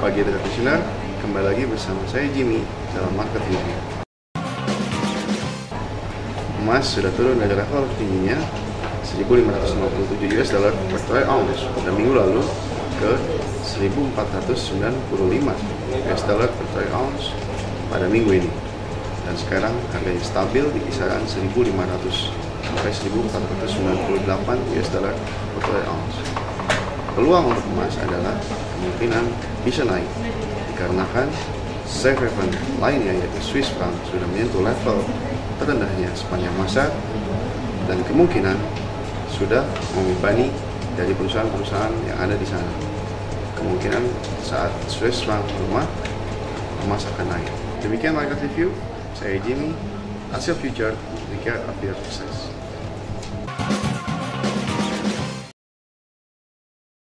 pagi tradisional, kembali lagi bersama saya Jimmy dalam market review. Emas sudah turun dari level tingginya 1.557 US dollar per troy ounce pada minggu lalu ke 1.495 US dollar per troy ounce pada minggu ini, dan sekarang harganya stabil di kisaran 1.500 sampai 1.498 US dollar per troy ounce. Peluang untuk emas adalah kemungkinan bisa naik dikarenakan safe haven lainnya yaitu Swiss franc sudah menyentuh level terendahnya sepanjang masa dan kemungkinan sudah membebani dari perusahaan-perusahaan yang ada di sana. Kemungkinan saat Swiss franc melemah, emas akan naik. Demikian market review, saya Jimmy, hasil future, dikira of your success.